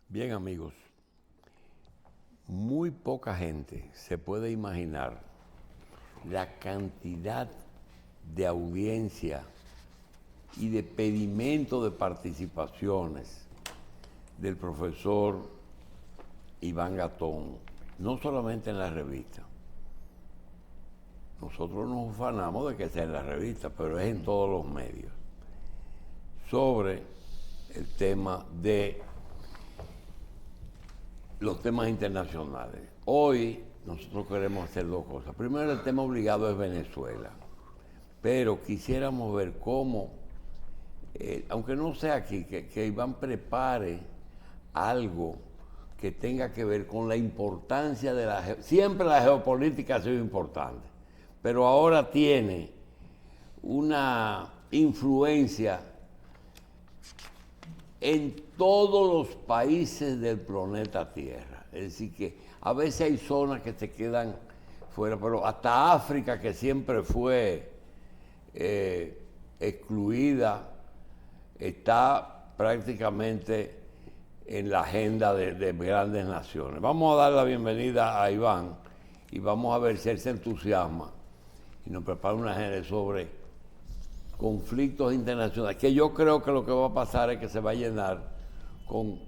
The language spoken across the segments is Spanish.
Bien, amigos, muy poca gente se puede imaginar la cantidad de audiencia y de pedimento de participaciones del profesor Iván Gatón, no solamente en la revista. Nosotros nos ufanamos de que sea en la revista, pero es en todos los medios, sobre el tema de los temas internacionales. Hoy nosotros queremos hacer dos cosas. Primero, el tema obligado es Venezuela, pero quisiéramos ver cómo, aunque no sea aquí, que Iván prepare algo que tenga que ver con la importancia de siempre la geopolítica ha sido importante, pero ahora tiene una influencia en todos los países del planeta Tierra. Es decir, que a veces hay zonas que se quedan fuera, pero hasta África, que siempre fue excluida, está prácticamente en la agenda de grandes naciones. Vamos a dar la bienvenida a Iván y vamos a ver si él se entusiasma y nos prepara una agenda sobre conflictos internacionales, que yo creo que lo que va a pasar es que se va a llenar con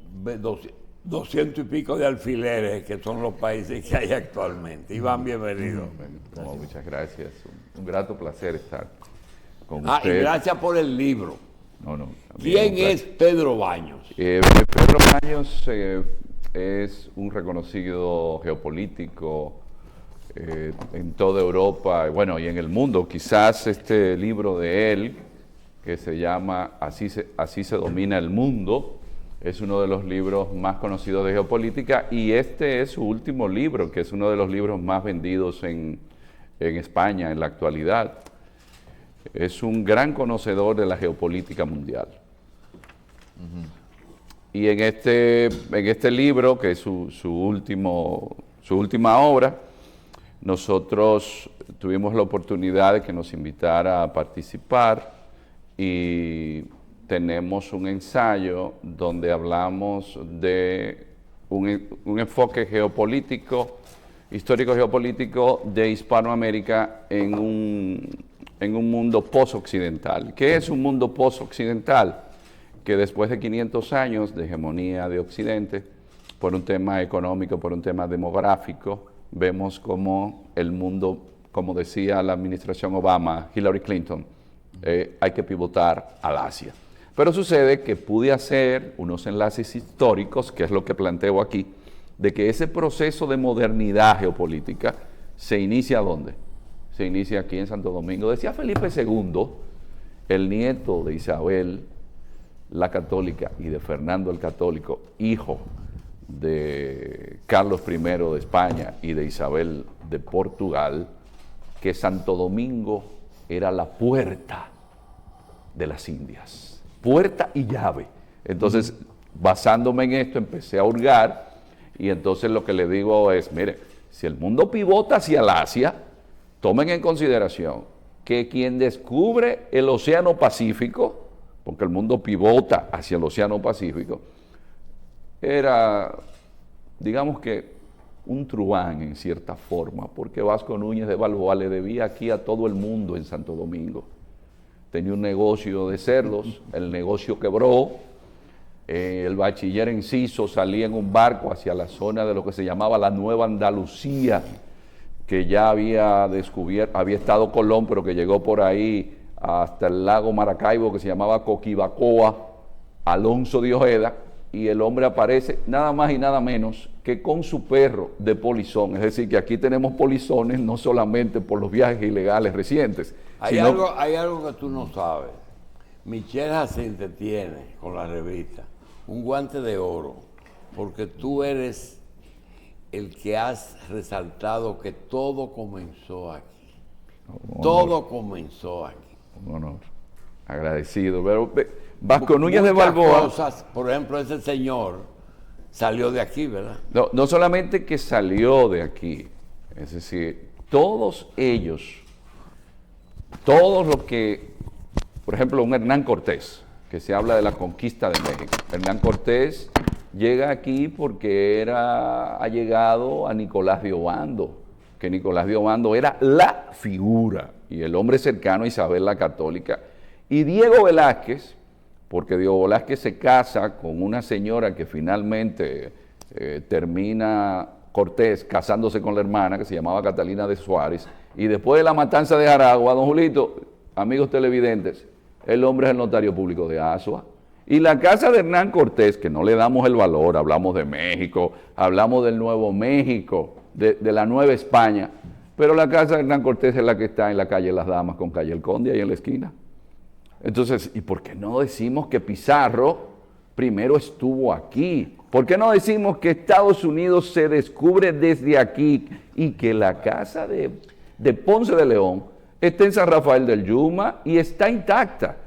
200 y pico de alfileres, que son los países que hay actualmente. Iván, bienvenido. No, muchas gracias. Un grato placer estar con usted. Y gracias por el libro. No, ¿Quién es Pedro Baños? Pedro Baños es un reconocido geopolítico en toda Europa, bueno, y en el mundo. Quizás este libro de él, que se llama Así se domina el mundo, es uno de los libros más conocidos de geopolítica, y este es su último libro, que es uno de los libros más vendidos en España en la actualidad. Es un gran conocedor de la geopolítica mundial. Y en este libro, que es su última obra, nosotros tuvimos la oportunidad de que nos invitara a participar y tenemos un ensayo donde hablamos de un enfoque geopolítico, histórico geopolítico de Hispanoamérica en un mundo post-occidental. ¿Qué es un mundo post-occidental? Que después de 500 años de hegemonía de Occidente, por un tema económico, por un tema demográfico, vemos como el mundo, como decía la administración Obama, Hillary Clinton, hay que pivotar al Asia. Pero sucede que pude hacer unos enlaces históricos, que es lo que planteo aquí, de que ese proceso de modernidad geopolítica se inicia ¿dónde? Se inicia aquí en Santo Domingo. Decía Felipe II, el nieto de Isabel la Católica y de Fernando el Católico, hijo de Carlos I de España y de Isabel de Portugal, que Santo Domingo era la puerta de las Indias, puerta y llave. Entonces, basándome en esto, empecé a hurgar, y entonces lo que le digo es, mire, si el mundo pivota hacia el Asia, tomen en consideración que quien descubre el Océano Pacífico, porque el mundo pivota hacia el Océano Pacífico, era, digamos que, un truán en cierta forma, porque Vasco Núñez de Balboa le debía aquí a todo el mundo en Santo Domingo. Tenía un negocio de cerdos, el negocio quebró, el bachiller Enciso salía en un barco hacia la zona de lo que se llamaba la Nueva Andalucía, que ya había estado Colón, pero que llegó por ahí hasta el lago Maracaibo, que se llamaba Coquibacoa, Alonso de Ojeda, y el hombre aparece nada más y nada menos que con su perro de polizón. Es decir, que aquí tenemos polizones no solamente por los viajes ilegales recientes. Hay algo que tú no sabes. Michelle Jacinte tiene, con la revista, un guante de oro, porque tú eres el que has resaltado que todo comenzó aquí. Todo comenzó aquí. Un honor. Agradecido. Pero Vasco Núñez de Balboa. Cosas, por ejemplo, ese señor salió de aquí, ¿verdad? No solamente que salió de aquí, es decir, todos ellos, todos los que, por ejemplo, un Hernán Cortés, que se habla de la conquista de México. Hernán Cortés llega aquí porque era allegado a Nicolás de Obando, que Nicolás de Obando era la figura y el hombre cercano a Isabel la Católica. Y Diego Velázquez, porque Diego Velázquez se casa con una señora que finalmente termina Cortés casándose con la hermana, que se llamaba Catalina de Suárez, y después de la matanza de Jaragua, don Julito, amigos televidentes, el hombre es el notario público de Azua. Y la casa de Hernán Cortés, que no le damos el valor, hablamos de México, hablamos del Nuevo México, de la Nueva España, pero la casa de Hernán Cortés es la que está en la calle Las Damas con calle El Conde, ahí en la esquina. Entonces, ¿y por qué no decimos que Pizarro primero estuvo aquí? ¿Por qué no decimos que Estados Unidos se descubre desde aquí y que la casa de Ponce de León está en San Rafael del Yuma y está intacta?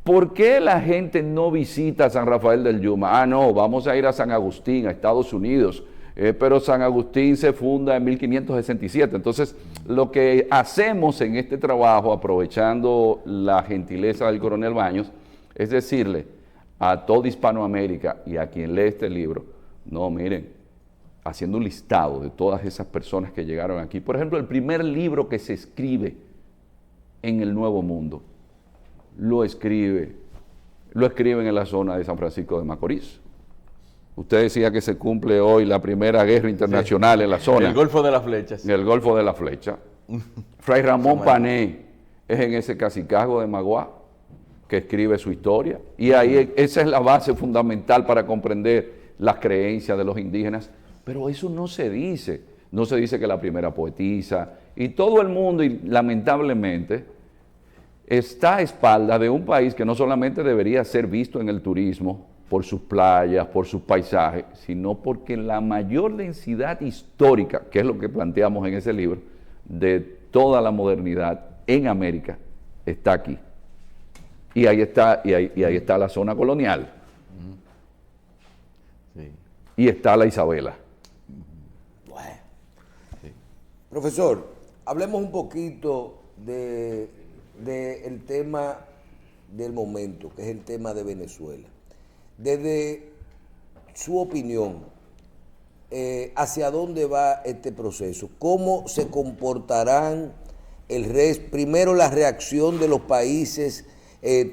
¿Por qué la gente no visita San Rafael del Yuma? Ah, no, vamos a ir a San Agustín, a Estados Unidos, pero San Agustín se funda en 1567. Entonces, lo que hacemos en este trabajo, aprovechando la gentileza del coronel Baños, es decirle a toda Hispanoamérica y a quien lee este libro, no, miren, haciendo un listado de todas esas personas que llegaron aquí. Por ejemplo, el primer libro que se escribe en el Nuevo Mundo, lo escriben en la zona de San Francisco de Macorís. Usted decía que se cumple hoy la primera guerra internacional en la zona. El Golfo de las Flechas. El Golfo de la Flecha. Fray Ramón Pané es en ese cacicazgo de Maguá que escribe su historia. Y ahí esa es la base fundamental para comprender las creencias de los indígenas. Pero eso no se dice. No se dice que la primera poetisa y todo el mundo, y lamentablemente, está a espaldas de un país que no solamente debería ser visto en el turismo por sus playas, por sus paisajes, sino porque la mayor densidad histórica, que es lo que planteamos en ese libro, de toda la modernidad en América, está aquí. Y ahí está la zona colonial. Sí. Y está la Isabela. Bueno. Sí. Profesor, hablemos un poquito del tema del momento, que es el tema de Venezuela. Desde su opinión, ¿hacia dónde va este proceso? ¿Cómo se comportarán primero la reacción de los países,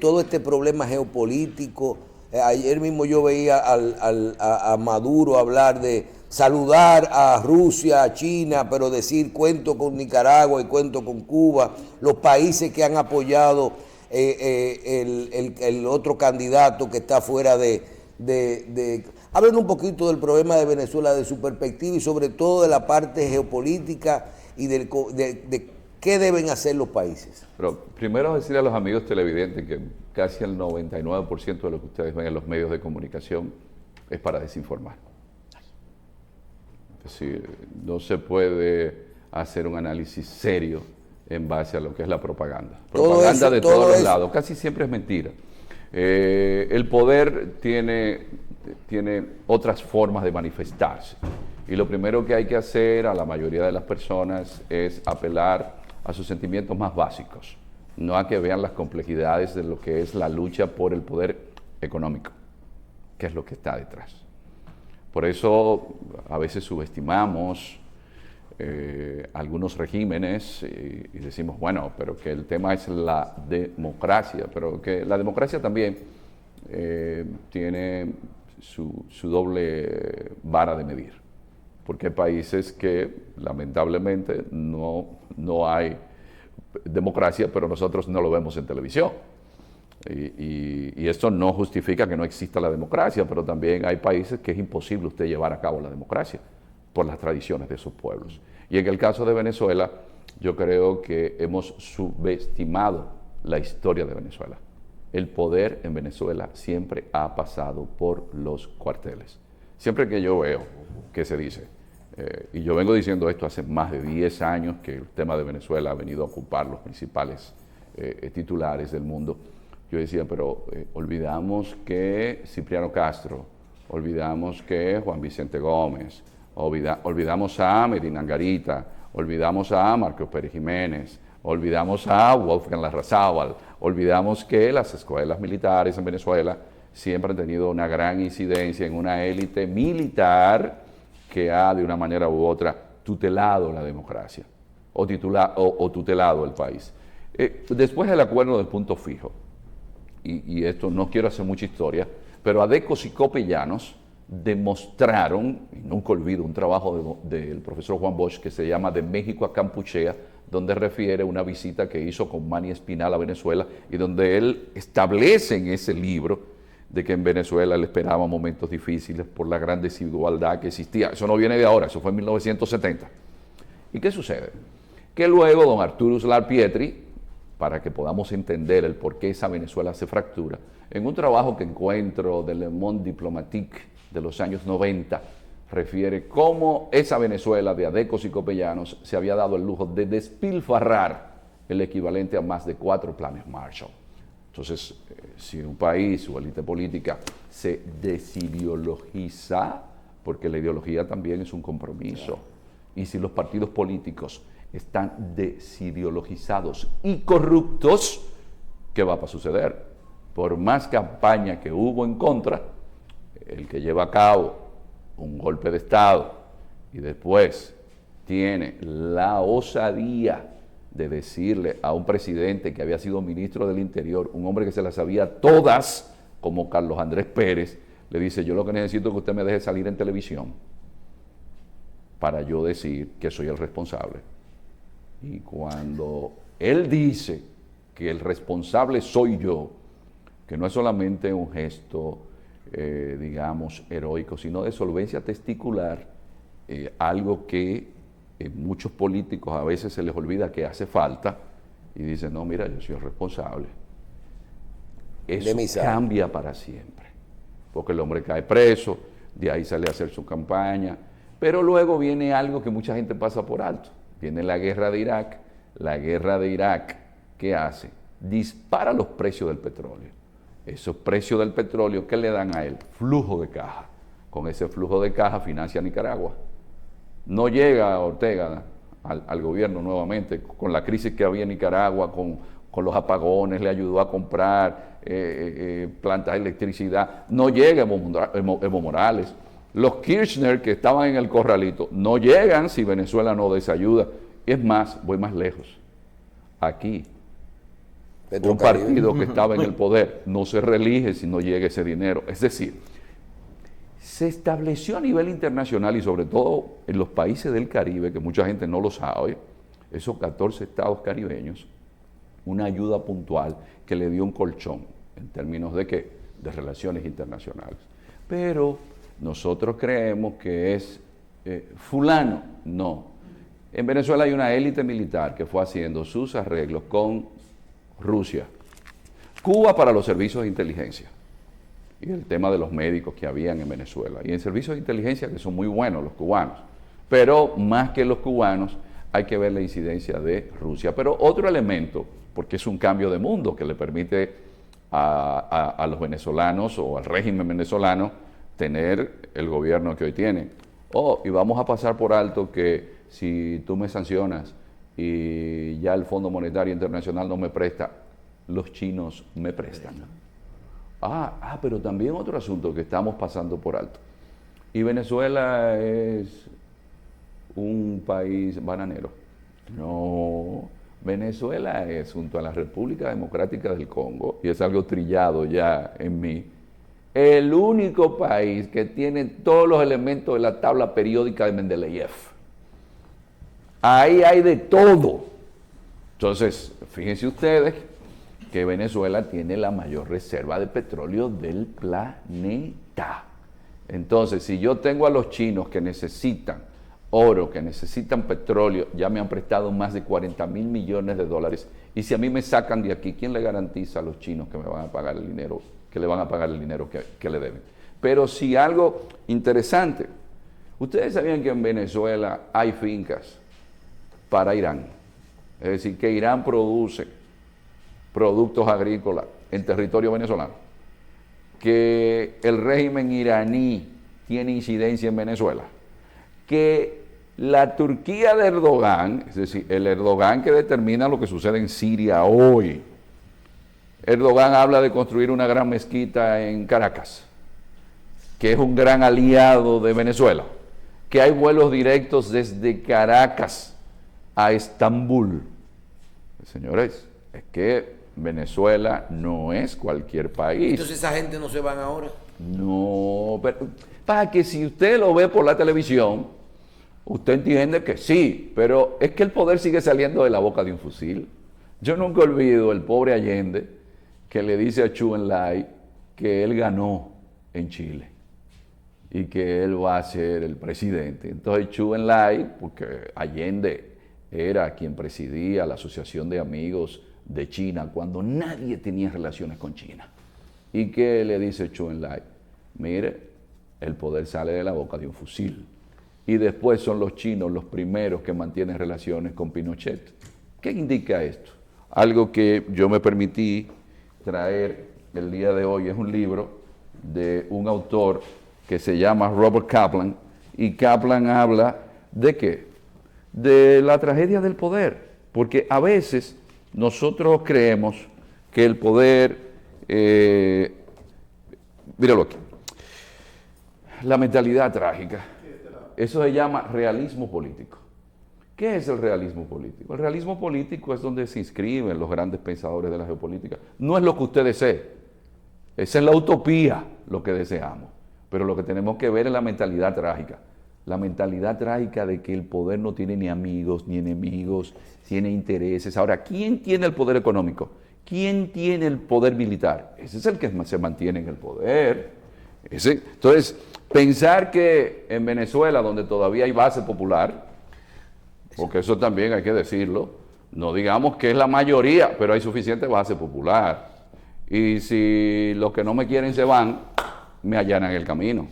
todo este problema geopolítico? Ayer mismo yo veía a Maduro hablar de saludar a Rusia, a China, pero decir cuento con Nicaragua y cuento con Cuba, los países que han apoyado el otro candidato que está fuera Hablen un poquito del problema de Venezuela, de su perspectiva y sobre todo de la parte geopolítica y de qué deben hacer los países. Pero primero decirle a los amigos televidentes que casi el 99% de lo que ustedes ven en los medios de comunicación es para desinformar. Es decir, no se puede hacer un análisis serio en base a lo que es la propaganda. Propaganda de todos los lados, casi siempre es mentira. El poder tiene otras formas de manifestarse. Y lo primero que hay que hacer a la mayoría de las personas es apelar a sus sentimientos más básicos, no a que vean las complejidades de lo que es la lucha por el poder económico, que es lo que está detrás. Por eso a veces subestimamos algunos regímenes y decimos, bueno, pero que el tema es la democracia, pero que la democracia también tiene su doble vara de medir, porque hay países que lamentablemente no hay democracia, pero nosotros no lo vemos en televisión. Y esto no justifica que no exista la democracia, pero también hay países que es imposible usted llevar a cabo la democracia por las tradiciones de sus pueblos. Y en el caso de Venezuela, yo creo que hemos subestimado la historia de Venezuela. El poder en Venezuela siempre ha pasado por los cuarteles. Siempre que yo veo que se dice, y yo vengo diciendo esto hace más de 10 años, que el tema de Venezuela ha venido a ocupar los principales titulares del mundo, yo decía, pero olvidamos que Cipriano Castro, olvidamos que Juan Vicente Gómez, olvidamos a Medina Angarita, olvidamos a Marcos Pérez Jiménez, olvidamos a Wolfgang Larrazábal, olvidamos que las escuelas militares en Venezuela siempre han tenido una gran incidencia en una élite militar que ha de una manera u otra tutelado la democracia o tutelado el país. Después del acuerdo del punto fijo, y esto no quiero hacer mucha historia, pero Adecos y Copellanos demostraron, y nunca olvido un trabajo del profesor Juan Bosch que se llama De México a Campuchea, donde refiere una visita que hizo con Manny Espinal a Venezuela y donde él establece en ese libro de que en Venezuela le esperaban momentos difíciles por la gran desigualdad que existía. Eso no viene de ahora, eso fue en 1970. ¿Y qué sucede? Que luego don Arturo Uslar Pietri, para que podamos entender el por qué esa Venezuela se fractura, en un trabajo que encuentro de Le Monde Diplomatique de los años 90, refiere cómo esa Venezuela de Adecos y Copellanos se había dado el lujo de despilfarrar el equivalente a más de 4 planes Marshall. Entonces, si un país o élite política se desideologiza, porque la ideología también es un compromiso, y si los partidos políticos están desideologizados y corruptos, ¿qué va a suceder? Por más campaña que hubo en contra, el que lleva a cabo un golpe de Estado y después tiene la osadía de decirle a un presidente que había sido ministro del Interior, un hombre que se las sabía todas, como Carlos Andrés Pérez, le dice: yo lo que necesito es que usted me deje salir en televisión para yo decir que soy el responsable. Y cuando él dice que el responsable soy yo, que no es solamente un gesto, digamos, heroico, sino de solvencia testicular, algo que muchos políticos a veces se les olvida que hace falta, y dicen: no, mira, yo soy el responsable. Eso cambia para siempre, porque el hombre cae preso, de ahí sale a hacer su campaña, pero luego viene algo que mucha gente pasa por alto. Viene la guerra de Irak. La guerra de Irak, ¿qué hace? Dispara los precios del petróleo. Esos precios del petróleo, ¿qué le dan a él? Flujo de caja. Con ese flujo de caja financia a Nicaragua. No llega Ortega al gobierno nuevamente, con la crisis que había en Nicaragua, con los apagones, le ayudó a comprar plantas de electricidad. No llega Evo Morales. Los Kirchner que estaban en el corralito no llegan si Venezuela no desayuda. Es más, voy más lejos. Aquí, un partido que estaba en el poder no se reelige si no llega ese dinero. Es decir, se estableció a nivel internacional y sobre todo en los países del Caribe, que mucha gente no lo sabe, esos 14 estados caribeños, una ayuda puntual que le dio un colchón en términos de ¿qué? De relaciones internacionales. Pero nosotros creemos que es fulano. No. En Venezuela hay una élite militar que fue haciendo sus arreglos con Rusia. Cuba para los servicios de inteligencia y el tema de los médicos que habían en Venezuela. Y en servicios de inteligencia que son muy buenos los cubanos. Pero más que los cubanos hay que ver la incidencia de Rusia. Pero otro elemento, porque es un cambio de mundo que le permite a los venezolanos o al régimen venezolano tener el gobierno que hoy tienen. Y vamos a pasar por alto que si tú me sancionas y ya el Fondo Monetario Internacional no me presta, los chinos me prestan. Pero también otro asunto que estamos pasando por alto. Y Venezuela es un país bananero. No, Venezuela es, junto a la República Democrática del Congo, y es algo trillado ya en mí, el único país que tiene todos los elementos de la tabla periódica de Mendeleev. Ahí hay de todo. Entonces, fíjense ustedes que Venezuela tiene la mayor reserva de petróleo del planeta. Entonces, si yo tengo a los chinos que necesitan oro, que necesitan petróleo, ya me han prestado más de 40 mil millones de dólares, y si a mí me sacan de aquí, ¿quién le garantiza a los chinos que me van a pagar el dinero, que le van a pagar el dinero que le deben? Pero sí algo interesante, ustedes sabían que en Venezuela hay fincas para Irán, es decir, que Irán produce productos agrícolas en territorio venezolano, que el régimen iraní tiene incidencia en Venezuela, que la Turquía de Erdogan, es decir, el Erdogan que determina lo que sucede en Siria hoy, Erdogan habla de construir una gran mezquita en Caracas, que es un gran aliado de Venezuela, que hay vuelos directos desde Caracas a Estambul. Señores, es que Venezuela no es cualquier país. Entonces esa gente no se van ahora. No, pero para que si usted lo ve por la televisión, usted entiende que sí, pero es que el poder sigue saliendo de la boca de un fusil. Yo nunca olvido el pobre Allende que le dice a Chu Enlai que él ganó en Chile y que él va a ser el presidente. Entonces Chu Enlai, porque Allende era quien presidía la Asociación de Amigos de China cuando nadie tenía relaciones con China. ¿Y qué le dice Chu Enlai? Mire, el poder sale de la boca de un fusil. Y después son los chinos los primeros que mantienen relaciones con Pinochet. ¿Qué indica esto? Algo que yo me permití traer el día de hoy es un libro de un autor que se llama Robert Kaplan, y Kaplan habla ¿de qué? De la tragedia del poder, porque a veces nosotros creemos que el poder, míralo aquí, la mentalidad trágica, eso se llama realismo político. ¿Qué es el realismo político? El realismo político es donde se inscriben los grandes pensadores de la geopolítica. No es lo que usted desee, esa es la utopía lo que deseamos, pero lo que tenemos que ver es la mentalidad trágica. La mentalidad trágica de que el poder no tiene ni amigos ni enemigos, tiene intereses. Ahora, ¿quién tiene el poder económico? ¿Quién tiene el poder militar? Ese es el que se mantiene en el poder. Entonces, pensar que en Venezuela, donde todavía hay base popular, porque eso también hay que decirlo, no digamos que es la mayoría, pero hay suficiente base popular. Y si los que no me quieren se van, me allanan el camino.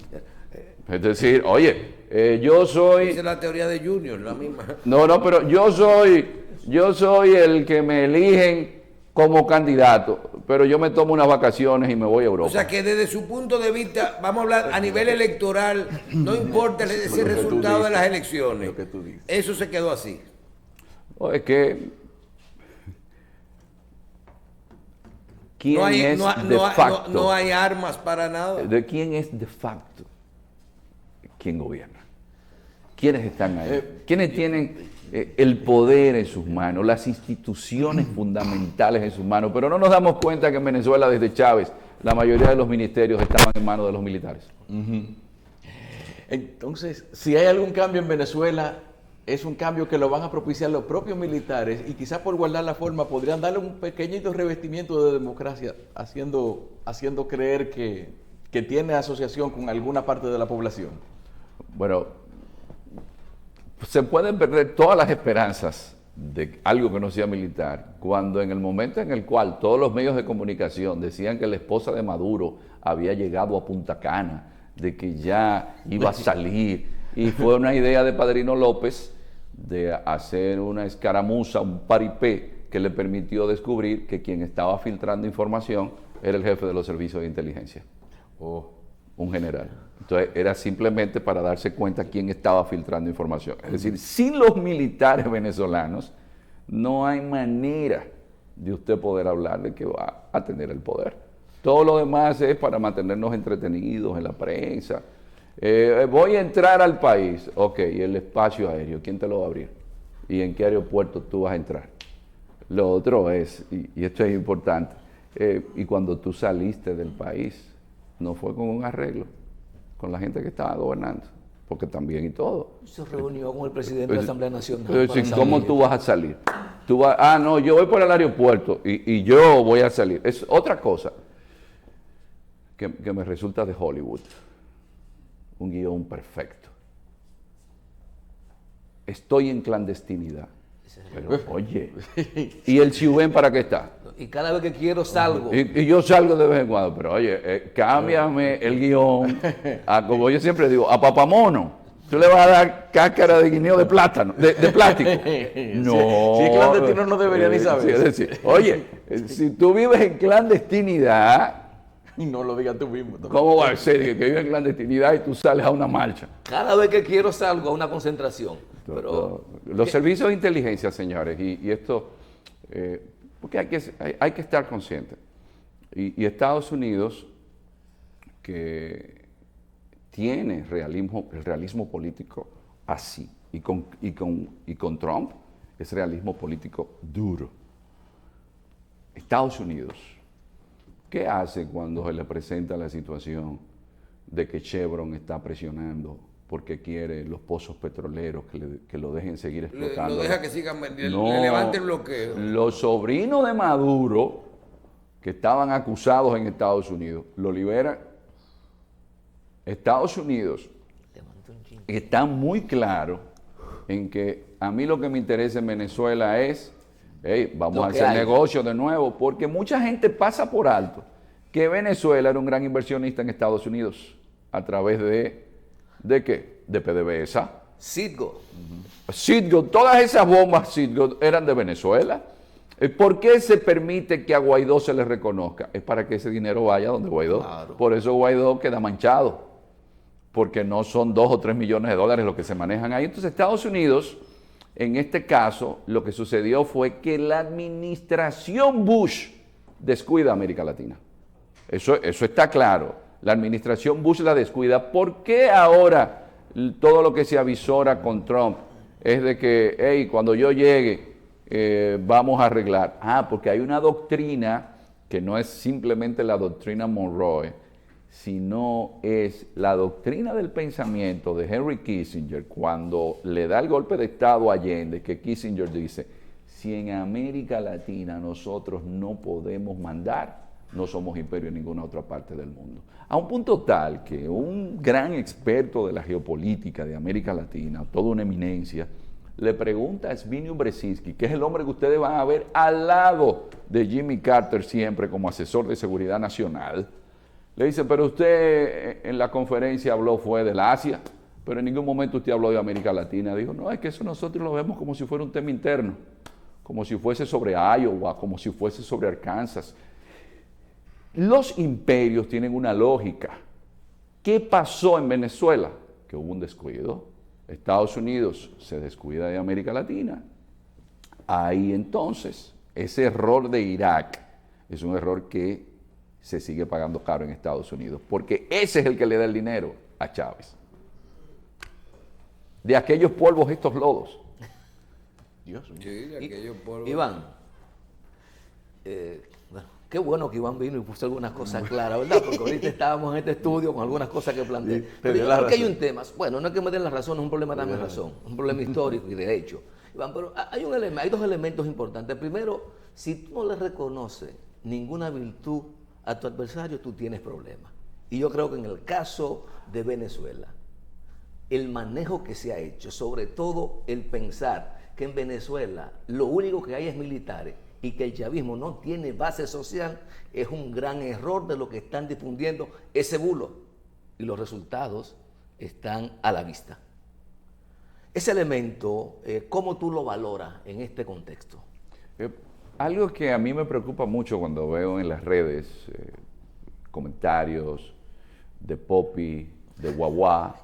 Es decir, oye, yo soy... Esa es la teoría de Junior, la misma. No, pero yo soy el que me eligen como candidato, pero yo me tomo unas vacaciones y me voy a Europa. O sea que desde su punto de vista, vamos a hablar a nivel electoral, no importa ese resultado de las elecciones. Eso se quedó así. Es que... ¿Quién es de facto? No hay armas para nada. ¿De quién es de facto? ¿Quién gobierna? ¿Quiénes están ahí? ¿Quiénes tienen el poder en sus manos, las instituciones fundamentales en sus manos? Pero no nos damos cuenta que en Venezuela, desde Chávez, la mayoría de los ministerios estaban en manos de los militares. Entonces, si hay algún cambio en Venezuela, es un cambio que lo van a propiciar los propios militares y quizás por guardar la forma podrían darle un pequeñito revestimiento de democracia, haciendo creer que tiene asociación con alguna parte de la población. Bueno, se pueden perder todas las esperanzas de algo que no sea militar, cuando en el momento en el cual todos los medios de comunicación decían que la esposa de Maduro había llegado a Punta Cana, de que ya iba a salir, y fue una idea de Padrino López de hacer una escaramuza, un paripé, que le permitió descubrir que quien estaba filtrando información era el jefe de los servicios de inteligencia, un general. Entonces era simplemente para darse cuenta quién estaba filtrando información. Es decir, sin los militares venezolanos no hay manera de usted poder hablar de que va a tener el poder. Todo lo demás es para mantenernos entretenidos en la prensa. Voy a entrar al país. Ok, y el espacio aéreo, ¿quién te lo va a abrir? ¿Y en qué aeropuerto tú vas a entrar? Lo otro es, y esto es importante, y cuando tú saliste del país, no fue con un arreglo con la gente que estaba gobernando, porque también y todo. Se reunió con el presidente de la Asamblea Nacional. Entonces, ¿cómo tú vas a salir? No, yo voy por el aeropuerto y yo voy a salir. Es otra cosa que me resulta de Hollywood. Un guión perfecto. Estoy en clandestinidad. Pero, oye, ¿y el Chiubén para qué está? Y cada vez que quiero salgo. Y yo salgo de vez en cuando, pero oye, cámbiame el guión, como yo siempre digo, a papamono. Tú le vas a dar cáscara de guineo de plátano, de plástico. No. Si es clandestino no debería ni saber. Sí, es decir, oye, si tú vives en clandestinidad, y no lo digas tú mismo. ¿cómo va a ser que vives en clandestinidad y tú sales a una marcha? Cada vez que quiero salgo a una concentración. Pero los servicios de inteligencia, señores, y esto, porque hay que estar conscientes. Y Estados Unidos, que tiene el realismo político así, y con Trump es realismo político duro. Estados Unidos, ¿qué hace cuando se le presenta la situación de que Chevron está presionando porque quiere los pozos petroleros que lo dejen seguir explotando? Lo deja que sigan, le No, levante el bloqueo. los sobrinos de Maduro, que estaban acusados en Estados Unidos, lo liberan. Estados Unidos está muy claro en que a mí lo que me interesa en Venezuela es, hey, vamos a hacer negocio de nuevo, porque mucha gente pasa por alto que Venezuela era un gran inversionista en Estados Unidos a través ¿de qué? De PDVSA. Citgo, todas esas bombas Citgo eran de Venezuela. ¿Por qué se permite que a Guaidó se le reconozca? Es para que ese dinero vaya donde Guaidó. Claro. Por eso Guaidó queda manchado, porque no son 2 o 3 millones de dólares lo que se manejan ahí. Entonces Estados Unidos, en este caso, lo que sucedió fue que la administración Bush descuida a América Latina. Eso está claro. La administración Bush la descuida. ¿Por qué ahora todo lo que se avisora con Trump es de que, hey, cuando yo llegue, vamos a arreglar? Porque hay una doctrina que no es simplemente la doctrina Monroe, sino es la doctrina del pensamiento de Henry Kissinger cuando le da el golpe de Estado a Allende, que Kissinger dice, si en América Latina nosotros no podemos mandar, no somos imperio en ninguna otra parte del mundo. A un punto tal que un gran experto de la geopolítica de América Latina, toda una eminencia, le pregunta a Zbigniew Brzezinski, que es el hombre que ustedes van a ver al lado de Jimmy Carter siempre como asesor de seguridad nacional. Le dice, pero usted en la conferencia habló fue del Asia, pero en ningún momento usted habló de América Latina. Dijo, no, es que eso nosotros lo vemos como si fuera un tema interno, como si fuese sobre Iowa, como si fuese sobre Arkansas. Los imperios tienen una lógica. ¿Qué pasó en Venezuela? Que hubo un descuido. Estados Unidos se descuida de América Latina. Ahí entonces, ese error de Irak es un error que se sigue pagando caro en Estados Unidos, porque ese es el que le da el dinero a Chávez. De aquellos polvos, estos lodos. Dios mío. Sí, de aquellos polvos. Iván, bueno, qué bueno que Iván vino y puso algunas cosas claras, ¿verdad? Porque ahorita estábamos en este estudio con algunas cosas que planteé. Sí, Pero te dio yo la creo que hay razón. un tema, bueno, no es que me den la razón, es un problema de darme razón, es un problema histórico y de hecho. Iván, pero hay dos elementos importantes. Primero, si tú no le reconoces ninguna virtud a tu adversario, tú tienes problemas. Y yo creo que en el caso de Venezuela, el manejo que se ha hecho, sobre todo el pensar que en Venezuela lo único que hay es militares y que el chavismo no tiene base social, es un gran error de lo que están difundiendo ese bulo. Y los resultados están a la vista. Ese elemento, ¿cómo tú lo valoras en este contexto? Algo que a mí me preocupa mucho cuando veo en las redes comentarios de Popi, de Guaguá,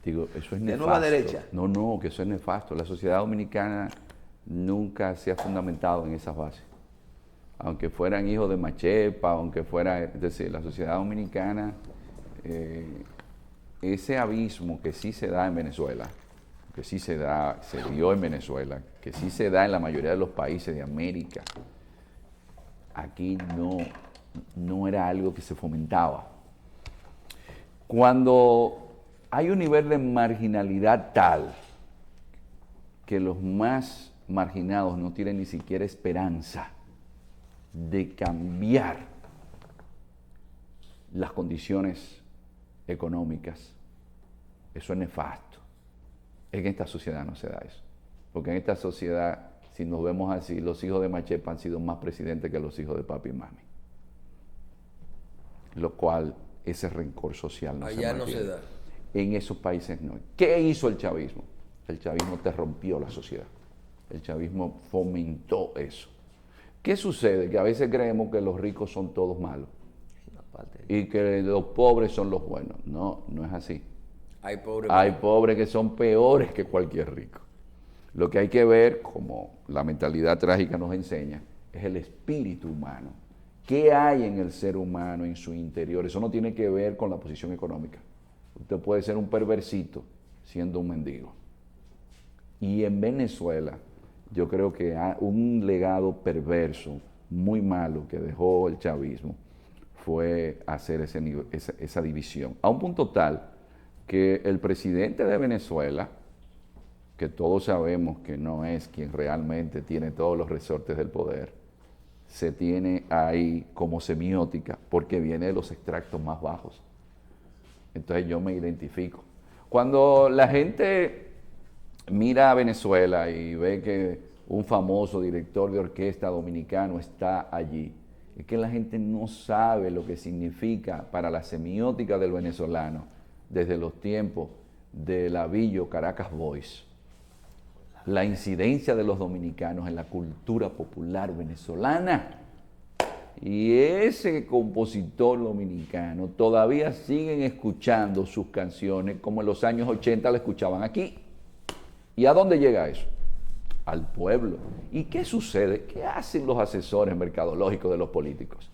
digo, eso es nefasto. De nueva derecha. No, que eso es nefasto. La sociedad dominicana nunca se ha fundamentado en esas bases. Aunque fueran hijos de Machepa, aunque fuera, es decir, la sociedad dominicana, ese abismo que sí se da en Venezuela, que sí se dio en Venezuela, que sí se da en la mayoría de los países de América, aquí no era algo que se fomentaba. Cuando hay un nivel de marginalidad tal que los más marginados no tienen ni siquiera esperanza de cambiar las condiciones económicas, eso es nefasto. En esta sociedad no se da eso. Porque en esta sociedad, si nos vemos así, los hijos de Machepa han sido más presidentes que los hijos de papi y mami. Lo cual, ese rencor social no Allá se no mantiene. se da. En esos países no. ¿Qué hizo el chavismo? El chavismo te rompió la sociedad. El chavismo fomentó eso. ¿Qué sucede? Que a veces creemos que los ricos son todos malos y que los pobres son los buenos. No, no es así. Hay pobres. Hay pobres que son peores que cualquier rico. Lo que hay que ver, como la mentalidad trágica nos enseña, es el espíritu humano. ¿Qué hay en el ser humano, en su interior? Eso no tiene que ver con la posición económica. Usted puede ser un perversito siendo un mendigo. Y en Venezuela, yo creo que hay un legado perverso, muy malo, que dejó el chavismo, fue hacer esa división. A un punto tal que el presidente de Venezuela, que todos sabemos que no es quien realmente tiene todos los resortes del poder, se tiene ahí como semiótica porque viene de los extractos más bajos. Entonces yo me identifico. Cuando la gente mira a Venezuela y ve que un famoso director de orquesta dominicano está allí, es que la gente no sabe lo que significa para la semiótica del venezolano desde los tiempos de la Villo Caracas Boys, la incidencia de los dominicanos en la cultura popular venezolana. Y ese compositor dominicano todavía siguen escuchando sus canciones como en los años 80 la escuchaban aquí. ¿Y a dónde llega eso? Al pueblo. ¿Y qué sucede? ¿Qué hacen los asesores mercadológicos de los políticos?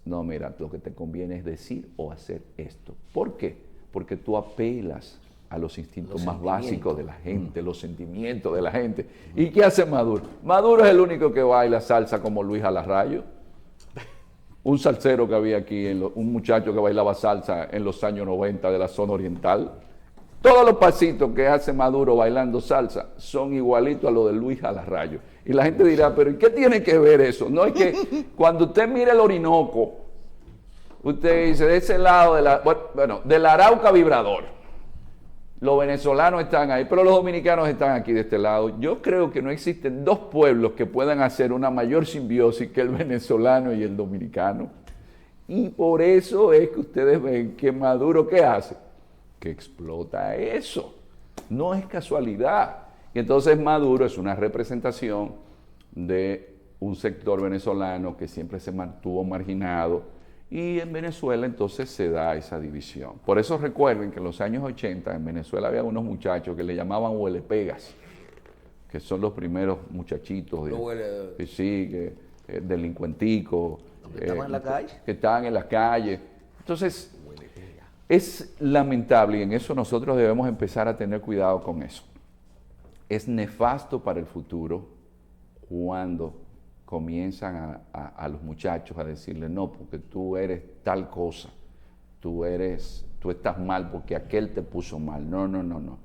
No, mira, lo que te conviene es decir o hacer esto. ¿Por qué? Porque tú apelas a los instintos más básicos de la gente, los sentimientos de la gente. ¿Y qué hace Maduro? Maduro es el único que baila salsa como Luis Alarrayo. Un salsero que había aquí, un muchacho que bailaba salsa en los años 90 de la zona oriental. Todos los pasitos que hace Maduro bailando salsa son igualitos a los de Luis Alarrayo. Y la gente dirá, pero ¿y qué tiene que ver eso? No, es que cuando usted mira el Orinoco, usted dice, de ese lado, de la Arauca Vibrador, los venezolanos están ahí, pero los dominicanos están aquí de este lado. Yo creo que no existen dos pueblos que puedan hacer una mayor simbiosis que el venezolano y el dominicano. Y por eso es que ustedes ven que Maduro, ¿qué hace? Que explota eso. No es casualidad. Y entonces Maduro es una representación de un sector venezolano que siempre se mantuvo marginado. Y en Venezuela entonces se da esa división. Por eso recuerden que en los años 80 en Venezuela había unos muchachos que le llamaban huelepegas, que son los primeros muchachitos delincuenticos. ¿Que estaban en la calle? Que estaban en la calle. Entonces, es lamentable y en eso nosotros debemos empezar a tener cuidado con eso. Es nefasto para el futuro cuando comienzan a los muchachos a decirle, no, porque tú eres tal cosa, tú estás mal porque aquel te puso mal. No.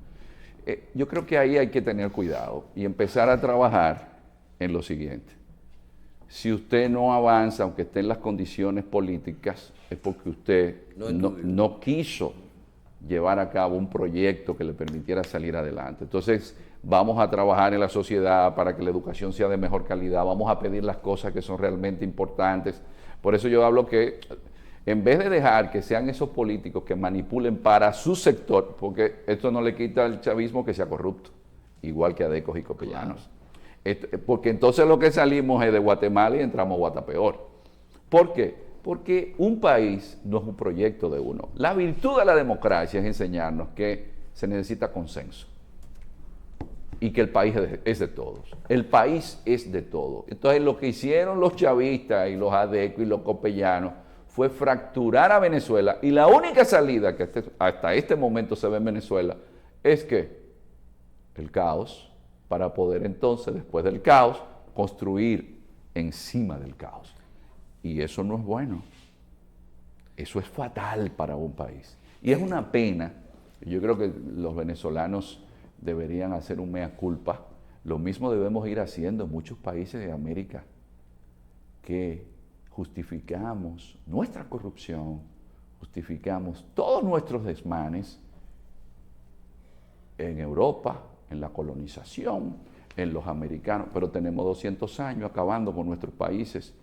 Yo creo que ahí hay que tener cuidado y empezar a trabajar en lo siguiente. Si usted no avanza, aunque esté en las condiciones políticas, es porque usted no quiso llevar a cabo un proyecto que le permitiera salir adelante. Entonces, vamos a trabajar en la sociedad para que la educación sea de mejor calidad, vamos a pedir las cosas que son realmente importantes. Por eso yo hablo que en vez de dejar que sean esos políticos que manipulen para su sector, porque esto no le quita al chavismo que sea corrupto, igual que a Decos y Copellanos. Porque entonces lo que salimos es de Guatemala y entramos a Guatapeor. ¿Por qué? Porque un país no es un proyecto de uno. La virtud de la democracia es enseñarnos que se necesita consenso y que el país es de todos. El país es de todos. Entonces lo que hicieron los chavistas y los adecos y los copellanos fue fracturar a Venezuela, y la única salida que hasta este momento se ve en Venezuela es que el caos, para poder entonces, después del caos, construir encima del caos. Y eso no es bueno. Eso es fatal para un país. Y es una pena. Yo creo que los venezolanos deberían hacer un mea culpa. Lo mismo debemos ir haciendo en muchos países de América, que justificamos nuestra corrupción, justificamos todos nuestros desmanes en Europa, en la colonización, en los americanos, pero tenemos 200 años acabando con nuestros países.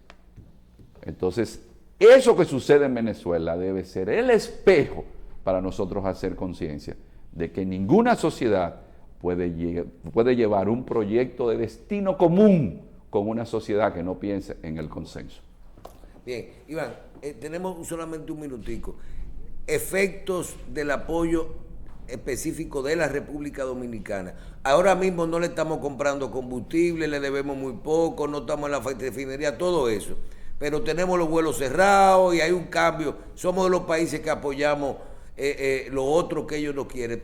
Entonces, eso que sucede en Venezuela debe ser el espejo para nosotros hacer conciencia de que ninguna sociedad puede llevar un proyecto de destino común con una sociedad que no piense en el consenso. Bien, Iván, tenemos solamente un minutico. Efectos del apoyo específico de la República Dominicana. Ahora mismo no le estamos comprando combustible, le debemos muy poco, no estamos en la refinería, todo eso. pero tenemos los vuelos cerrados y hay un cambio. Somos de los países que apoyamos lo otro que ellos no quieren.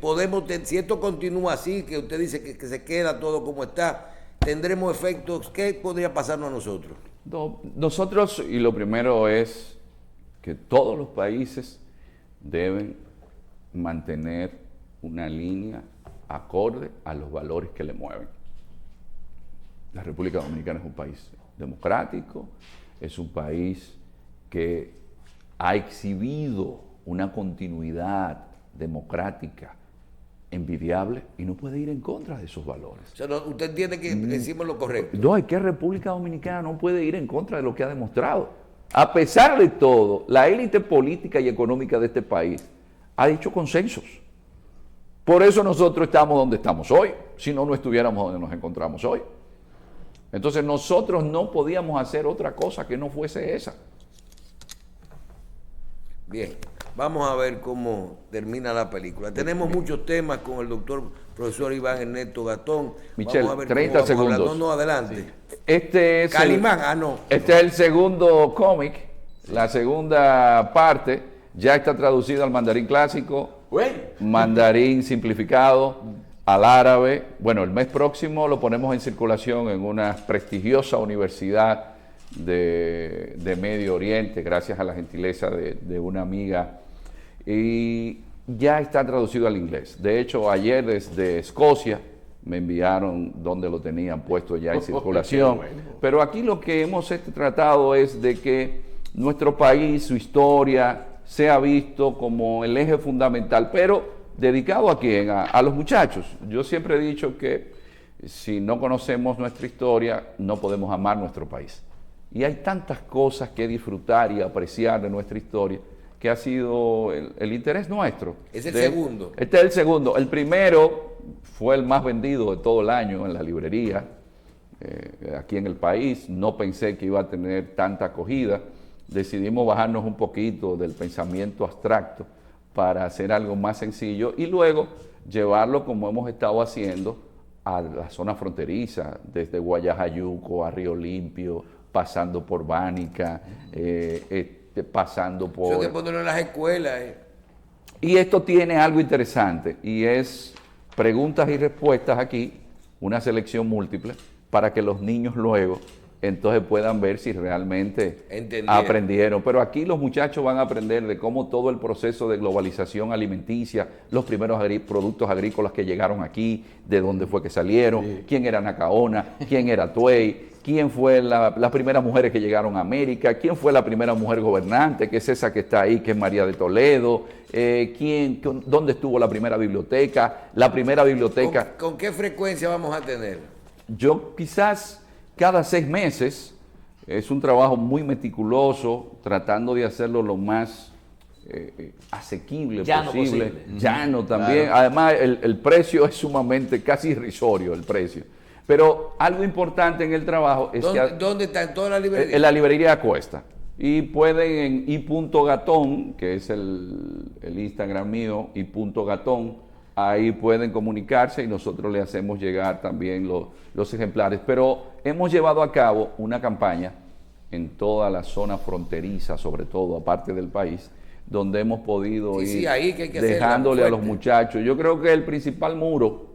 Si esto continúa así, que usted dice que se queda todo como está, tendremos efectos. ¿Qué podría pasarnos a nosotros? No, nosotros, y lo primero es que todos los países deben mantener una línea acorde a los valores que le mueven. La República Dominicana es un país democrático, es un país que ha exhibido una continuidad democrática envidiable y no puede ir en contra de esos valores. O sea, usted entiende que decimos lo correcto. No, es que República Dominicana no puede ir en contra de lo que ha demostrado. A pesar de todo, la élite política y económica de este país ha hecho consensos. Por eso nosotros estamos donde estamos hoy, si no, no estuviéramos donde nos encontramos hoy. Entonces nosotros no podíamos hacer otra cosa que no fuese esa. Bien, vamos a ver cómo termina la película. Tenemos muchos temas con el doctor profesor Iván Ernesto Gatón. Michelle, vamos a ver 30 cómo vamos a segundos. hablar. No, adelante. Sí. Este es Calimán, no. Este es el segundo cómic, la segunda parte, ya está traducido al mandarín clásico, mandarín simplificado, al árabe. Bueno, el mes próximo lo ponemos en circulación en una prestigiosa universidad de Medio Oriente, gracias a la gentileza de una amiga, y ya está traducido al inglés. De hecho, ayer desde Escocia me enviaron donde lo tenían puesto ya en circulación. Pero aquí lo que hemos tratado es de que nuestro país, su historia, sea visto como el eje fundamental, pero dedicado a quién, a los muchachos. Yo siempre he dicho que si no conocemos nuestra historia, no podemos amar nuestro país. Y hay tantas cosas que disfrutar y apreciar de nuestra historia que ha sido el interés nuestro. Es el segundo. Este es el segundo. El primero fue el más vendido de todo el año en la librería, aquí en el país. No pensé que iba a tener tanta acogida. Decidimos bajarnos un poquito del pensamiento abstracto para hacer algo más sencillo y luego llevarlo, como hemos estado haciendo, a la zona fronteriza, desde Guayajayuco a Río Limpio, pasando por Bánica, pasando por... Eso hay que ponerlo en las escuelas. Y esto tiene algo interesante, y es preguntas y respuestas aquí, una selección múltiple, para que los niños luego entonces puedan ver si realmente aprendieron. Pero aquí los muchachos van a aprender de cómo todo el proceso de globalización alimenticia, los primeros productos agrícolas que llegaron aquí, de dónde fue que salieron, quién era Nacaona, quién era Tuey, quién fue las primeras mujeres que llegaron a América, quién fue la primera mujer gobernante, que es esa que está ahí, que es María de Toledo, dónde estuvo la primera biblioteca, ¿Con qué frecuencia vamos a tener? Yo quizás cada 6 meses. Es un trabajo muy meticuloso, tratando de hacerlo lo más asequible posible. Llano también. Claro. Además, el precio es sumamente, casi irrisorio el precio. Pero algo importante en el trabajo es ¿Dónde está? ¿En toda la librería? En la librería Cuesta. Y pueden en i.gatón, que es el Instagram mío, i.gatón, ahí pueden comunicarse y nosotros le hacemos llegar también los ejemplares. Pero hemos llevado a cabo una campaña en toda la zona fronteriza, sobre todo, aparte del país, donde hemos podido ir ahí que hay que dejándole a los muchachos. Yo creo que el principal muro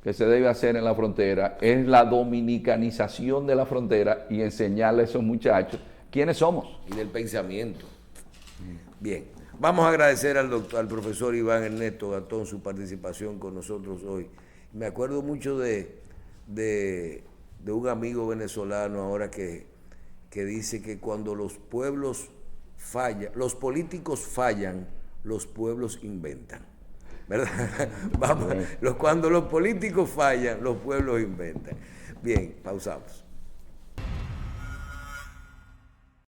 que se debe hacer en la frontera es la dominicanización de la frontera y enseñarle a esos muchachos quiénes somos. Y del pensamiento. Bien, vamos a agradecer al profesor Iván Ernesto Gatón su participación con nosotros hoy. Me acuerdo mucho de un amigo venezolano ahora que dice que cuando los pueblos fallan, los políticos fallan, los pueblos inventan. ¿Verdad? Cuando los políticos fallan, los pueblos inventan. Bien, pausamos.